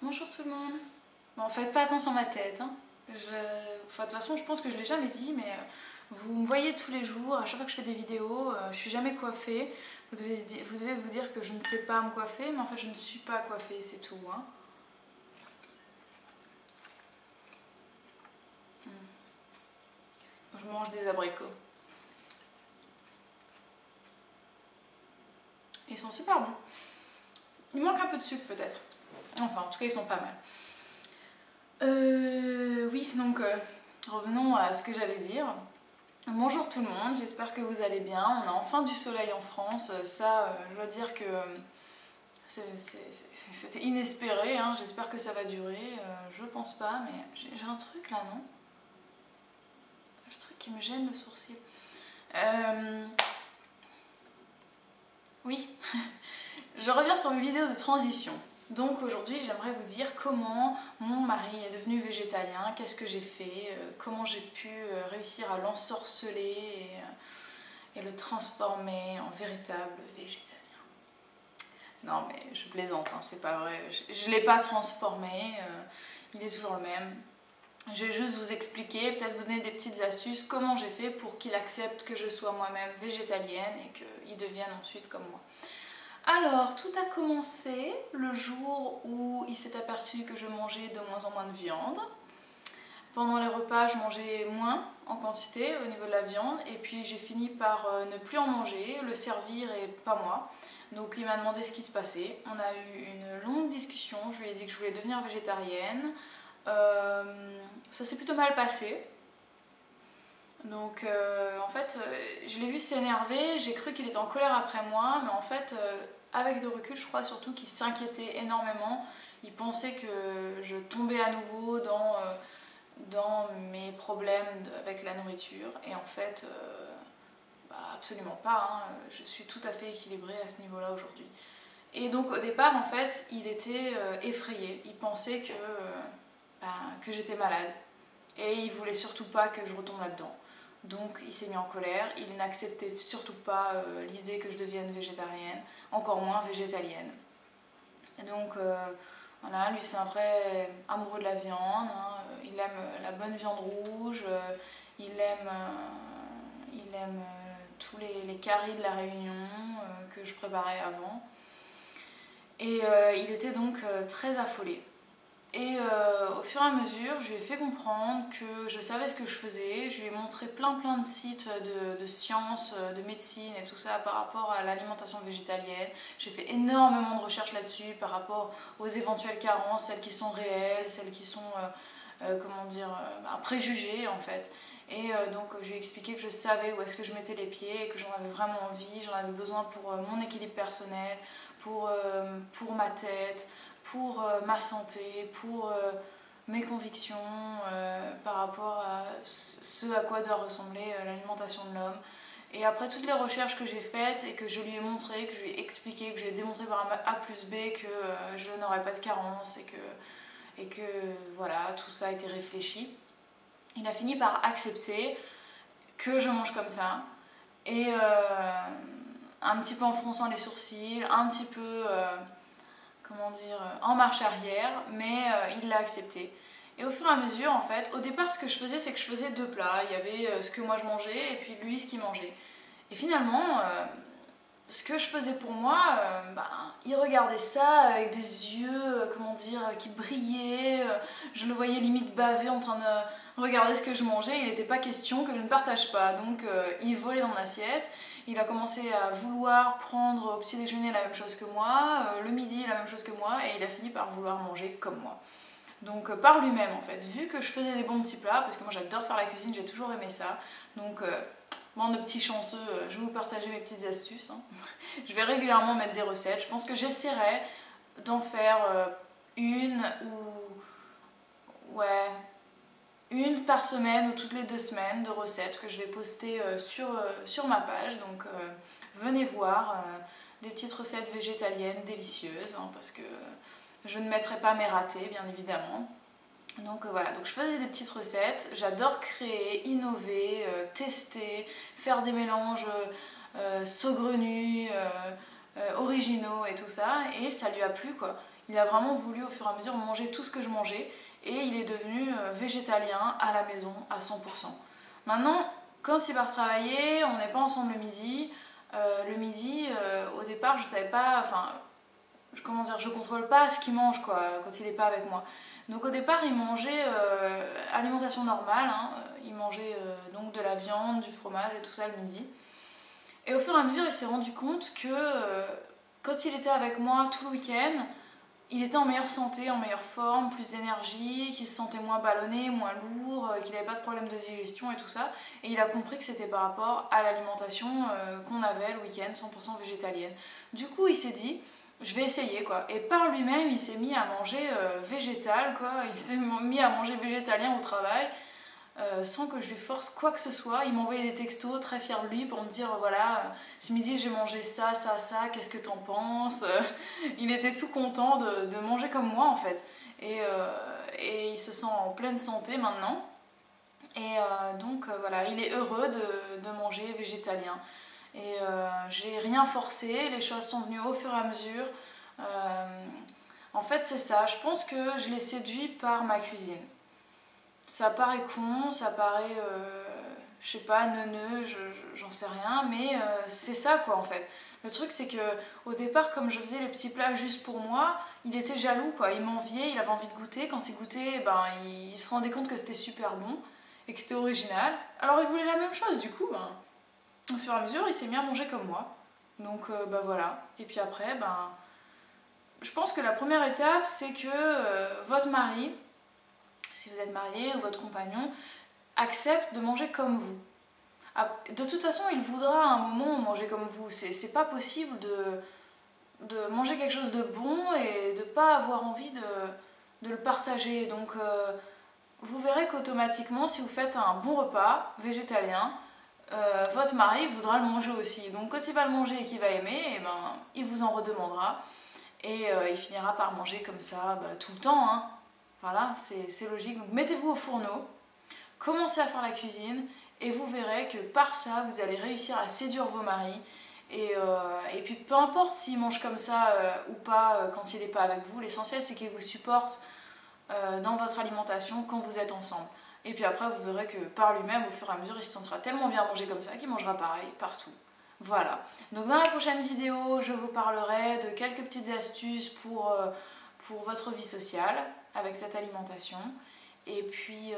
Bonjour tout le monde. Bon, faites pas attention à ma tête. Hein. Enfin, de toute façon, je pense que je l'ai jamais dit, mais vous me voyez tous les jours, à chaque fois que je fais des vidéos, je suis jamais coiffée. Vous devez vous dire que je ne sais pas me coiffer, mais en fait, je ne suis pas coiffée, c'est tout. Hein. Je mange des abricots. Ils sont super bons. Il manque un peu de sucre peut-être. Enfin, en tout cas, ils sont pas mal. Oui, donc revenons à ce que j'allais dire. Bonjour tout le monde, j'espère que vous allez bien. On a enfin du soleil en France. Ça, je dois dire que c'était inespéré. Hein. J'espère que ça va durer. Je pense pas, mais j'ai un truc là, non? Un truc qui me gêne le sourcil. Oui, je reviens sur mes vidéos de transition. Donc aujourd'hui j'aimerais vous dire comment mon mari est devenu végétalien, qu'est-ce que j'ai fait, comment j'ai pu réussir à l'ensorceler et le transformer en véritable végétalien. Non mais je plaisante, hein, c'est pas vrai, je l'ai pas transformé, il est toujours le même. Je vais juste vous expliquer, peut-être vous donner des petites astuces, comment j'ai fait pour qu'il accepte que je sois moi-même végétalienne et qu'il devienne ensuite comme moi. Alors, tout a commencé le jour où il s'est aperçu que je mangeais de moins en moins de viande. Pendant les repas, je mangeais moins en quantité au niveau de la viande et puis j'ai fini par ne plus en manger, le servir et pas moi. Donc il m'a demandé ce qui se passait. On a eu une longue discussion, je lui ai dit que je voulais devenir végétarienne. Ça s'est plutôt mal passé. Donc en fait, je l'ai vu s'énerver, j'ai cru qu'il était en colère après moi, mais en fait, avec le recul, je crois surtout qu'il s'inquiétait énormément. Il pensait que je tombais à nouveau dans mes problèmes avec la nourriture, et en fait, absolument pas. Hein. Je suis tout à fait équilibrée à ce niveau-là aujourd'hui. Et donc au départ, en fait, il était effrayé. Il pensait que j'étais malade, et il voulait surtout pas que je retombe là-dedans. Donc il s'est mis en colère, il n'acceptait surtout pas l'idée que je devienne végétarienne, encore moins végétalienne. Et donc voilà, lui c'est un vrai amoureux de la viande, hein. Il aime la bonne viande rouge, il aime tous les caries de la Réunion que je préparais avant. Et il était donc très affolé. Et au fur et à mesure, je lui ai fait comprendre que je savais ce que je faisais. Je lui ai montré plein de sites de sciences, de médecine et tout ça par rapport à l'alimentation végétalienne. J'ai fait énormément de recherches là-dessus par rapport aux éventuelles carences, celles qui sont réelles, celles qui sont, comment dire, préjugées en fait. Et donc je lui ai expliqué que je savais où est-ce que je mettais les pieds et que j'en avais vraiment envie, j'en avais besoin pour mon équilibre personnel, pour ma tête, pour ma santé, pour mes convictions par rapport à ce à quoi doit ressembler l'alimentation de l'homme. Et après toutes les recherches que j'ai faites et que je lui ai montré, que je lui ai expliqué, que je lui ai démontré par A plus B que je n'aurais pas de carence et que voilà, tout ça a été réfléchi, il a fini par accepter que je mange comme ça. Et un petit peu en fronçant les sourcils, un petit peu comment dire, en marche arrière, mais il l'a accepté. Et au fur et à mesure, en fait, au départ, ce que je faisais, c'est que je faisais deux plats. Il y avait ce que moi je mangeais et puis lui ce qu'il mangeait. Et finalement, ce que je faisais pour moi, il regardait ça avec des yeux, comment dire, qui brillaient. Je le voyais limite baver en train de regarder ce que je mangeais. Il n'était pas question que je ne partage pas. Donc il volait dans mon assiette. Il a commencé à vouloir prendre au petit déjeuner la même chose que moi, le midi la même chose que moi, et il a fini par vouloir manger comme moi. Donc par lui-même en fait, vu que je faisais des bons petits plats, parce que moi j'adore faire la cuisine, j'ai toujours aimé ça, donc bande de petits chanceux, je vais vous partager mes petites astuces. Hein. Je vais régulièrement mettre des recettes, je pense que j'essaierai d'en faire une une par semaine ou toutes les 2 semaines de recettes que je vais poster sur ma page, donc venez voir des petites recettes végétaliennes délicieuses, hein, parce que je ne mettrai pas mes ratés bien évidemment. Donc voilà, donc je faisais des petites recettes, j'adore créer, innover, tester, faire des mélanges saugrenus, originaux et tout ça, et ça lui a plu quoi. Il a vraiment voulu au fur et à mesure manger tout ce que je mangeais et il est devenu végétalien à la maison à 100%. Maintenant, quand il part travailler, on n'est pas ensemble le midi. Au départ, je savais pas, enfin, comment dire, je contrôle pas ce qu'il mange quoi, quand il n'est pas avec moi. Donc au départ, il mangeait alimentation normale, hein. Il mangeait donc de la viande, du fromage et tout ça le midi. Et au fur et à mesure, il s'est rendu compte que quand il était avec moi tout le week-end, il était en meilleure santé, en meilleure forme, plus d'énergie, qu'il se sentait moins ballonné, moins lourd, qu'il n'avait pas de problème de digestion et tout ça. Et il a compris que c'était par rapport à l'alimentation qu'on avait le week-end, 100% végétalienne. Du coup, il s'est dit, je vais essayer quoi. Et par lui-même, il s'est mis à manger végétal quoi. Il s'est mis à manger végétalien au travail. Sans que je lui force quoi que ce soit. Il m'envoyait des textos très fiers de lui pour me dire voilà, ce midi j'ai mangé ça, ça, ça, qu'est-ce que t'en penses? Il était tout content de manger comme moi en fait. Et il se sent en pleine santé maintenant. Et voilà, il est heureux de manger végétalien. Et j'ai rien forcé, les choses sont venues au fur et à mesure. En fait, c'est ça, je pense que je l'ai séduit par ma cuisine. Ça paraît con, ça paraît, je sais pas, neuneux, j'en sais rien, mais c'est ça quoi en fait. Le truc c'est que au départ, comme je faisais les petits plats juste pour moi, il était jaloux quoi, il m'enviait, il avait envie de goûter. Quand il goûtait, ben, il se rendait compte que c'était super bon et que c'était original. Alors il voulait la même chose du coup, ben, au fur et à mesure, il s'est mis à manger comme moi. Donc bah voilà. Et puis après, ben, je pense que la première étape c'est que votre mari, si vous êtes marié ou votre compagnon, accepte de manger comme vous. De toute façon, il voudra à un moment manger comme vous. C'est pas possible de manger quelque chose de bon et de pas avoir envie de le partager. Donc, vous verrez qu'automatiquement, si vous faites un bon repas végétalien, votre mari voudra le manger aussi. Donc, quand il va le manger et qu'il va aimer, eh ben, il vous en redemandera. Et il finira par manger comme ça bah, tout le temps, hein. Voilà, c'est logique. Donc mettez-vous au fourneau, commencez à faire la cuisine et vous verrez que par ça, vous allez réussir à séduire vos maris. Et puis peu importe s'il mange comme ça ou pas quand il n'est pas avec vous, l'essentiel c'est qu'il vous supporte dans votre alimentation quand vous êtes ensemble. Et puis après, vous verrez que par lui-même, au fur et à mesure, il se sentira tellement bien à manger comme ça qu'il mangera pareil partout. Voilà. Donc dans la prochaine vidéo, je vous parlerai de quelques petites astuces pour votre vie sociale avec cette alimentation. Et puis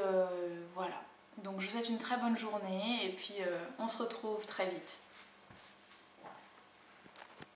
voilà. Donc je vous souhaite une très bonne journée et puis on se retrouve très vite.